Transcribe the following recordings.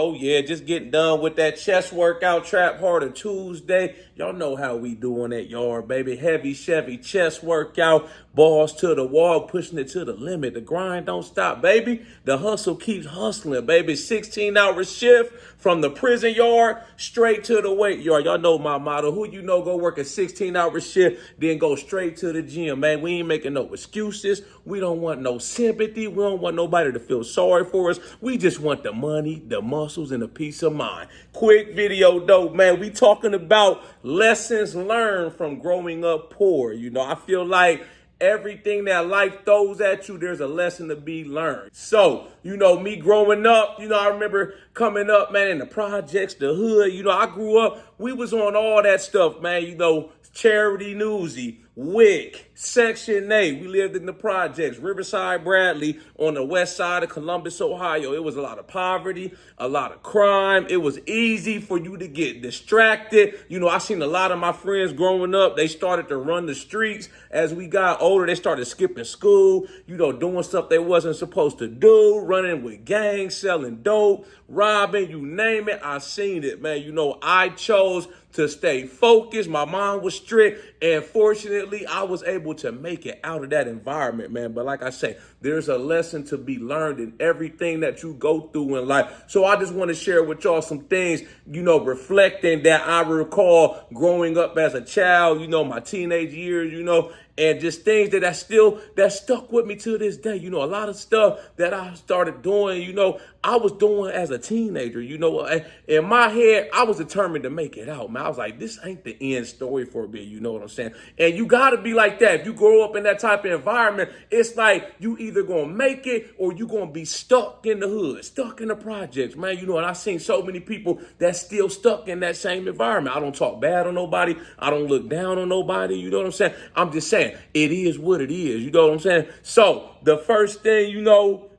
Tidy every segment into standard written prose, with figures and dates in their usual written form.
Oh yeah, just getting done with that chest workout, Trap Harder Tuesday. Y'all know how we do on that yard, baby. Heavy Chevy chest workout, balls to the wall, pushing it to the limit. The grind don't stop, baby. The hustle keeps hustling, baby. 16-hour shift from the prison yard straight to the weight yard. Y'all know my motto. Who you know go work a 16-hour shift, then go straight to the gym, man. We ain't making no excuses. We don't want no sympathy. We don't want nobody to feel sorry for us. We just want the money, the muscles, and the peace of mind. Quick video though, man. We talking about lessons learned from growing up poor. I feel like everything that life throws at you, there's a lesson to be learned. So, me growing up, I remember coming up, man, in the projects, the hood, I grew up, we was on all that stuff, man, Charity Newsy, WIC, Section 8. We lived in the projects, Riverside, Bradley, on the west side of Columbus, Ohio. It was a lot of poverty, a lot of crime. It was easy for you to get distracted. I seen a lot of my friends growing up. They started to run the streets. As we got older, they started skipping school, doing stuff they wasn't supposed to do, running with gangs, selling dope, robbing, you name it. I seen it, man. I chose to stay focused. My mind was strict, and fortunately, I was able to make it out of that environment, man. But like I say, there's a lesson to be learned in everything that you go through in life. So I just want to share with y'all some things, reflecting that I recall growing up as a child, my teenage years, and just things that stuck with me to this day. A lot of stuff that I started doing, I was doing as a teenager, in my head, I was determined to make it out, man. I was like, this ain't the end story for me. You know what I'm saying? And you got to be like that. If you grow up in that type of environment, it's like you either going to make it or you going to be stuck in the hood, stuck in the projects, man. And I've seen so many people that's still stuck in that same environment. I don't talk bad on nobody. I don't look down on nobody. You know what I'm saying? I'm just saying it is what it is. You know what I'm saying? So the first thing,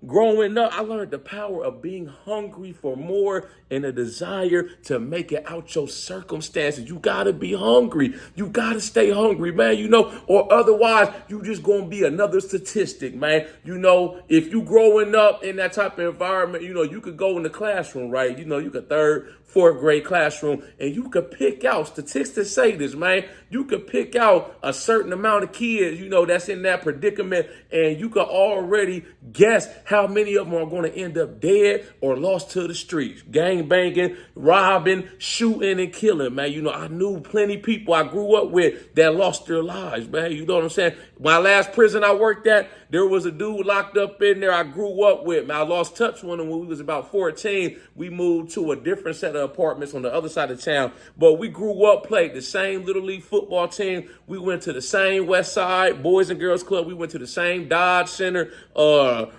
growing up, I learned the power of being hungry for more and a desire to make it out your circumstances. You got to be hungry. You got to stay hungry, man, or otherwise you just going to be another statistic, man. If you growing up in that type of environment, you could go in the classroom, right? You could third, fourth grade classroom, and you could pick out, statistics say this, man, you could pick out a certain amount of kids, that's in that predicament, and you could already guess how many of them are going to end up dead or lost to the streets, gang banging, robbing, shooting, and killing, man. I knew plenty of people I grew up with that lost their lives, man. You know what I'm saying? My last prison I worked at, there was a dude locked up in there I grew up with, man. I lost touch with him when we was about 14. We moved to a different set of apartments on the other side of town, but we grew up, played the same Little League football team. We went to the same West Side Boys and Girls Club. We went to the same Dodge Center,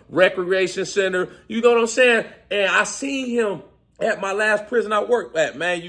Recreation Center. You know what I'm saying? And I seen him at my last prison I worked at, man,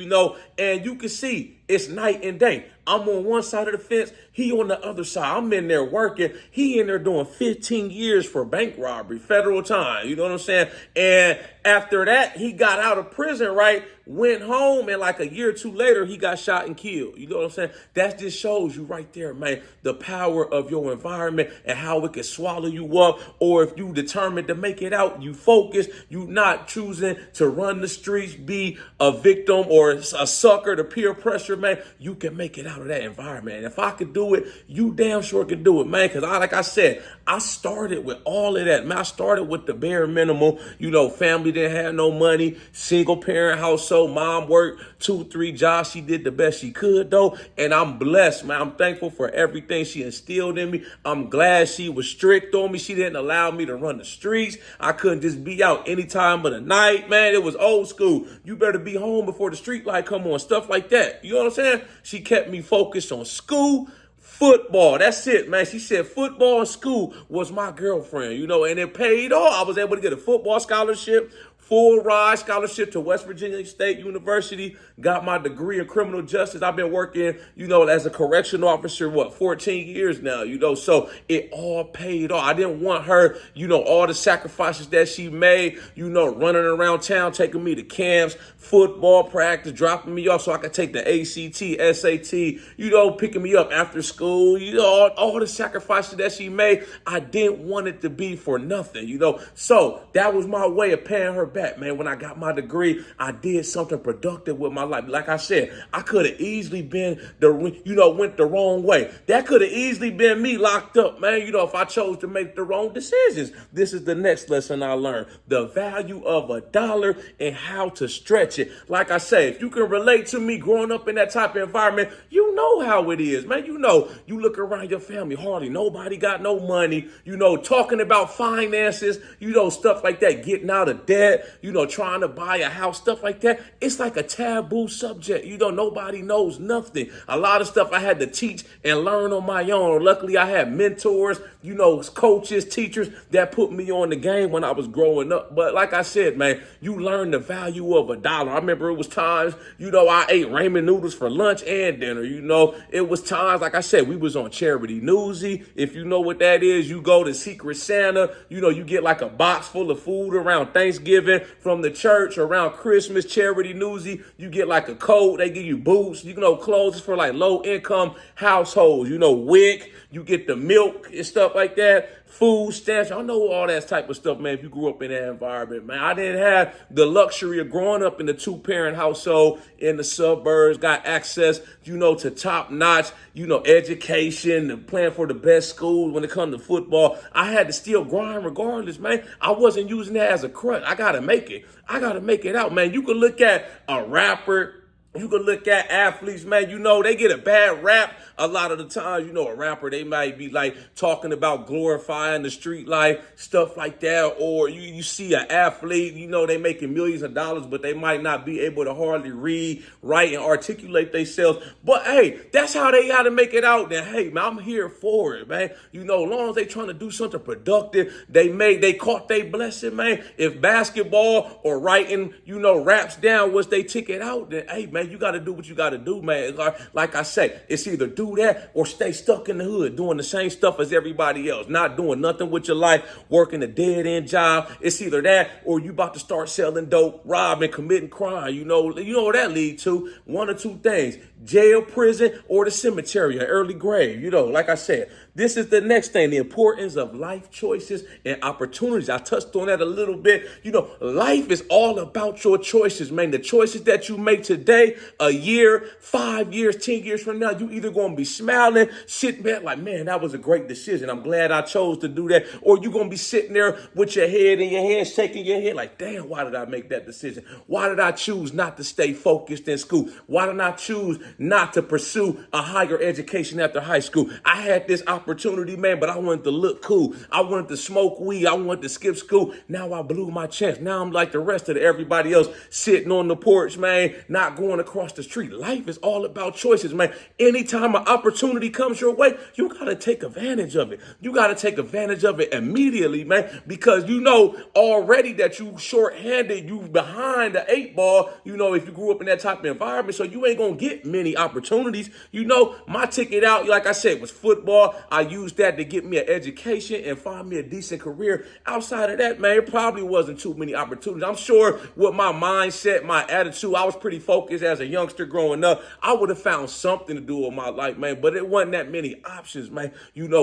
and you can see it's night and day. I'm on one side of the fence. He on the other side. I'm in there working. He in there doing 15 years for bank robbery, federal time. You know what I'm saying? And after that, he got out of prison, right? Went home, and like a year or two later, he got shot and killed. You know what I'm saying? That just shows you right there, man, the power of your environment and how it can swallow you up. Or if you determined to make it out, you focus, you not choosing to run the streets, be a victim or a sucker to peer pressure, man, you can make it out of that environment. And if I could do it, you damn sure can do it, man. Because like I said, I started with all of that, man. I started with the bare minimum. Family didn't have no money, single parent household. Mom worked 2-3 jobs. She did the best she could, though. And I'm blessed, man. I'm thankful for everything she instilled in me. I'm glad she was strict on me. She didn't allow me to run the streets. I couldn't just be out any time of the night, man. It was old school. You better be home before the street light come on, stuff like that. You know what I'm saying? She kept me focused on school, football. That's it, man. She said football and school was my girlfriend, and it paid off. I was able to get a football scholarship, full ride scholarship to West Virginia State University, got my degree in criminal justice. I've been working, as a correctional officer, 14 years now, so it all paid off. I didn't want her, all the sacrifices that she made, running around town, taking me to camps, football practice, dropping me off so I could take the ACT, SAT, picking me up after school, all the sacrifices that she made. I didn't want it to be for nothing, so that was my way of paying her back, man. When I got my degree, I did something productive with my life. Like I said, I could have easily been went the wrong way. That could have easily been me locked up, man. If I chose to make the wrong decisions. This is the next lesson I learned: the value of a dollar and how to stretch it. Like I say, if you can relate to me growing up in that type of environment, you know how it is, man. You look around your family, hardly nobody got no money, talking about finances, stuff like that, getting out of debt, trying to buy a house, stuff like that. It's like a taboo subject. Nobody knows nothing. A lot of stuff I had to teach and learn on my own. Luckily, I had mentors, coaches, teachers that put me on the game when I was growing up. But like I said, man, you learn the value of a dollar. I remember it was times, I ate ramen noodles for lunch and dinner. It was times, like I said, we was on Charity Newsy. If you know what that is, you go to Secret Santa, you get like a box full of food around Thanksgiving from the church. Around Christmas, Charity Newsy, you get like a coat. They give you boots, clothes for like low income households, WIC, you get the milk and stuff like that. Food stamps, I know all that type of stuff, man, if you grew up in that environment, man. I didn't have the luxury of growing up in a two-parent household in the suburbs, got access, to top-notch, education, and playing for the best schools when it comes to football. I had to still grind regardless, man. I wasn't using that as a crutch. I got to make it. I got to make it out, man. You could look at a rapper. You can look at athletes, man, they get a bad rap a lot of the times. A rapper, they might be like talking about glorifying the street life, stuff like that. Or you see an athlete, they making millions of dollars, but they might not be able to hardly read, write, and articulate themselves. But hey, that's how they got to make it out. Then hey, man, I'm here for it, man. As long as they trying to do something productive, they caught their blessing, man. If basketball or writing, raps down was they ticket out, then hey, man, you got to do what you got to do, man. Like I say, it's either do that or stay stuck in the hood doing the same stuff as everybody else, not doing nothing with your life, working a dead-end job. It's either that or you about to start selling dope, robbing, committing crime. You know what that lead to? One or two things: jail, prison, or the cemetery, an early grave. Like I said, this is the next thing: the importance of life choices and opportunities. I touched on that a little bit. Life is all about your choices, man. The choices that you make today, a year, 5 years, 10 years from now, you either going to be smiling, sitting back like, man, that was a great decision. I'm glad I chose to do that. Or you're going to be sitting there with your head in your hand, shaking your head like, damn, why did I make that decision? Why did I choose not to stay focused in school? Why did I choose not to pursue a higher education after high school? I had this opportunity, man, but I wanted to look cool. I wanted to smoke weed. I wanted to skip school. Now I blew my chance. Now I'm like the rest of everybody else, sitting on the porch, man, not going across the street. Life is all about choices, man. Anytime an opportunity comes your way, you got to take advantage of it. You got to take advantage of it immediately, man, because already that you short-handed, you behind the eight ball, if you grew up in that type of environment, so you ain't going to get many opportunities. My ticket out, like I said, was football. I used that to get me an education and find me a decent career. Outside of that, man, it probably wasn't too many opportunities. I'm sure with my mindset, my attitude, I was pretty focused as a youngster growing up. I would have found something to do with my life, man, but it wasn't that many options, man.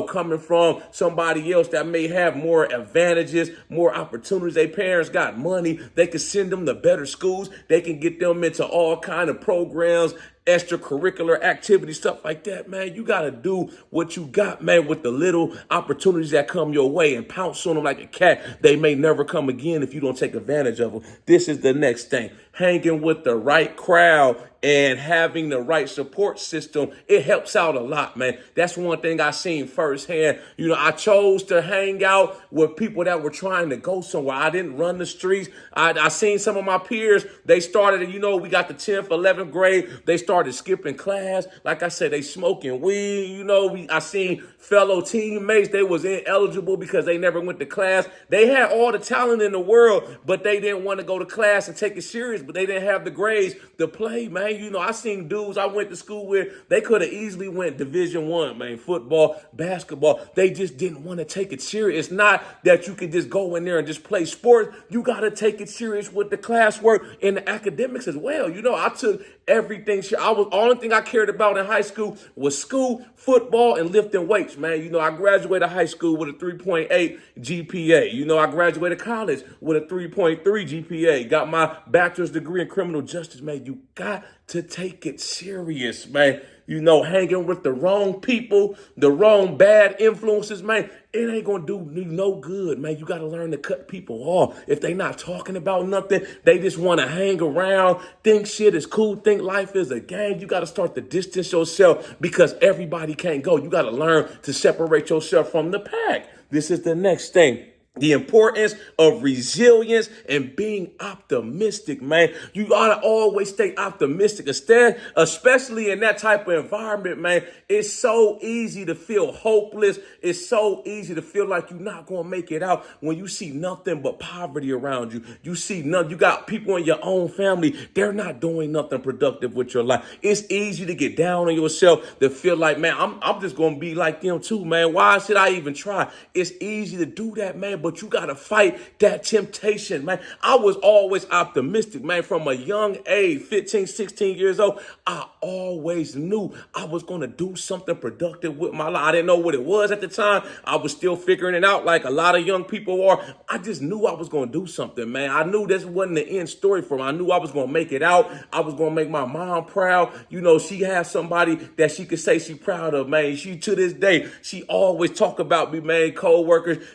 Coming from somebody else that may have more advantages, more opportunities. Their parents got money. They can send them to better schools. They can get them into all kind of programs, extracurricular activities, stuff like that, man. You got to do what you got, man, with the little opportunities that come your way and pounce on them like a cat. They may never come again if you don't take advantage of them. This is the next thing: hanging with the right crowd and having the right support system. It helps out a lot, man. That's one thing I seen firsthand. I chose to hang out with people that were trying to go somewhere. I didn't run the streets. I seen some of my peers, they started, we got the 10th, 11th grade. They started skipping class. Like I said, they smoking weed. I seen fellow teammates, they was ineligible because they never went to class. They had all the talent in the world, but they didn't want to go to class and take it serious serious, but they didn't have the grades to play, man. You know, I seen dudes I went to school with, they could have easily went Division I, man, football, basketball. They just didn't want to take it serious. It's not that you can just go in there and just play sports. You got to take it serious with the classwork and the academics as well. You know, I took everything. Only thing I cared about in high school was school, football, and lifting weights, man. You know, I graduated high school with a 3.8 GPA. You know, I graduated college with a 3.3 GPA. Got my bachelor's degree in criminal justice, man. You got to take it serious, man. You know, hanging with the wrong people, the wrong bad influences, man, it ain't gonna do you no good, man. You gotta learn to cut people off. If they not talking about nothing, they just wanna hang around, think shit is cool, think life is a game. You gotta start to distance yourself because everybody can't go. You gotta learn to separate yourself from the pack. This is the next thing. The importance of resilience and being optimistic, man. You ought to always stay optimistic, especially in that type of environment, man. It's so easy to feel hopeless. It's so easy to feel like you're not going to make it out when you see nothing but poverty around you. You see nothing. You got people in your own family. They're not doing nothing productive with your life. It's easy to get down on yourself, to feel like, man, I'm just going to be like them too, man. Why should I even try? It's easy to do that, man. But you got to fight that temptation, man. I was always optimistic, man. From a young age, 15, 16 years old, I always knew I was going to do something productive with my life. I didn't know what it was at the time. I was still figuring it out like a lot of young people are. I just knew I was going to do something, man. I knew this wasn't the end story for me. I knew I was going to make it out. I was going to make my mom proud. You know, she has somebody that she could say she's proud of, man. She, to this day, she always talk about me, man. Co-workers,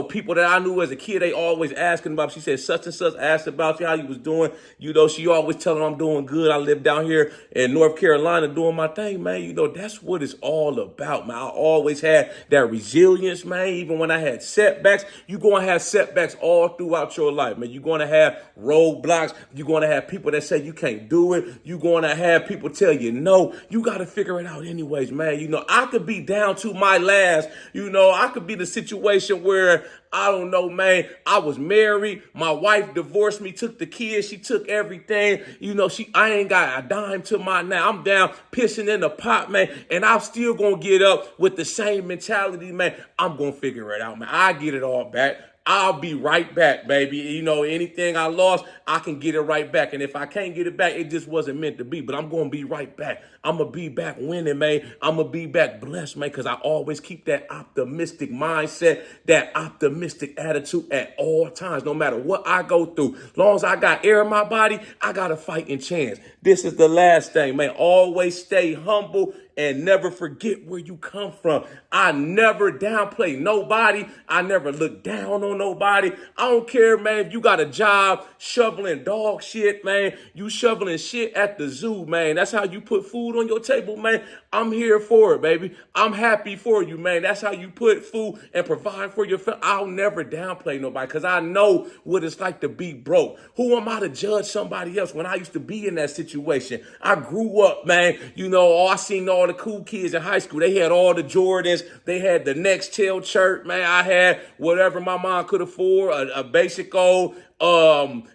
people that I knew as a kid, they always asking about. She said, such and such asked about you, how you was doing. You know, she always telling I'm doing good. I live down here in North Carolina doing my thing, man. You know, that's what it's all about, man. I always had that resilience, man. Even when I had setbacks, you're going to have setbacks all throughout your life, man. You're going to have roadblocks. You're going to have people that say you can't do it. You're going to have people tell you no. You got to figure it out anyways, man. You know, I could be down to my last. You know, I could be the situation where, I don't know, man, I was married. My wife divorced me, took the kids. She took everything. You know, I ain't got a dime to my now. I'm down pissing in the pot, man. And I'm still going to get up with the same mentality, man. I'm going to figure it out, man. I get it all back. I'll be right back, baby. You know, anything I lost, I can get it right back. And if I can't get it back, it just wasn't meant to be. But I'm going to be right back. I'm going to be back winning, man. I'm going to be back blessed, man, because I always keep that optimistic mindset, that optimistic attitude at all times, no matter what I go through. As long as I got air in my body, I got a fighting chance. This is the last thing, man. Always stay humble and never forget where you come from. I never downplay nobody. I never look down on nobody. I don't care, man, if you got a job shoveling dog shit, man. You shoveling shit at the zoo, man. That's how you put food on your table, man. I'm here for it, baby. I'm happy for you, man. That's how you put food and provide for your family. I'll never downplay nobody because I know what it's like to be broke. Who am I to judge somebody else when I used to be in that situation? I grew up, man. You know, I seen all the cool kids in high school. They had all the Jordans. They had the Nextel shirt, man. I had whatever my mom could afford, a basic old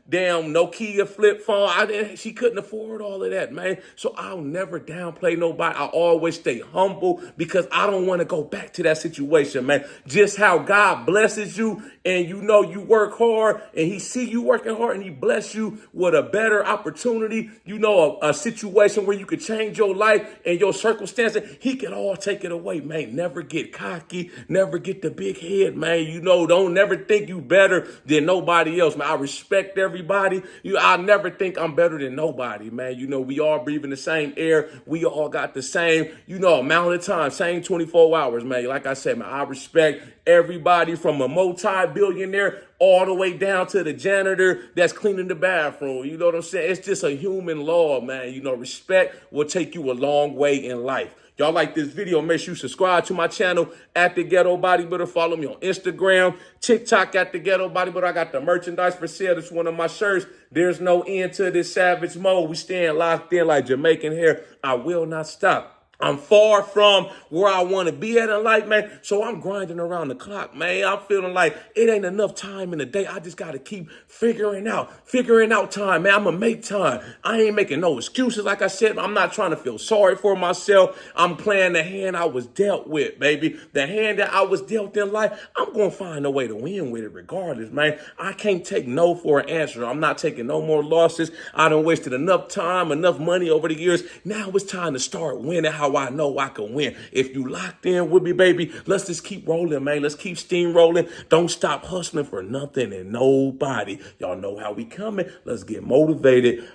damn Nokia flip phone. She couldn't afford all of that, man. So I'll never downplay nobody. I always stay humble because I don't want to go back to that situation, man. Just how God blesses you and you know you work hard and he see you working hard and he bless you with a better opportunity, you know, a situation where you could change your life and your circumstances. He can all take it away, man. Never get cocky, never get the big head, man. You know, don't never think you better than nobody else, man. I respect everybody. I never think I'm better than nobody, man. You know, we all breathing the same air. We all got the same, you know, amount of time, same 24 hours, man. Like I said, man, I respect everybody from a multi-billionaire all the way down to the janitor that's cleaning the bathroom. You know what I'm saying? It's just a human law, man. You know, respect will take you a long way in life. Y'all like this video, make sure you subscribe to my channel at The Ghetto Bodybuilder. Follow me on Instagram, TikTok at The Ghetto Bodybuilder. I got the merchandise for sale. It's one of my shirts. There's no end to this savage mode. We staying locked in like Jamaican hair. I will not stop. I'm far from where I want to be at in life, man. So I'm grinding around the clock, man. I'm feeling like it ain't enough time in the day. I just got to keep figuring out time, man. I'm going to make time. I ain't making no excuses. Like I said, I'm not trying to feel sorry for myself. I'm playing the hand I was dealt with, baby. The hand that I was dealt in life, I'm going to find a way to win with it regardless, man. I can't take no for an answer. I'm not taking no more losses. I done wasted enough time, enough money over the years. Now it's time to start winning how I know I can win. If you locked in with me, baby, let's just keep rolling, man. Let's keep steamrolling. Don't stop hustling for nothing and nobody. Y'all know how we coming. Let's get motivated.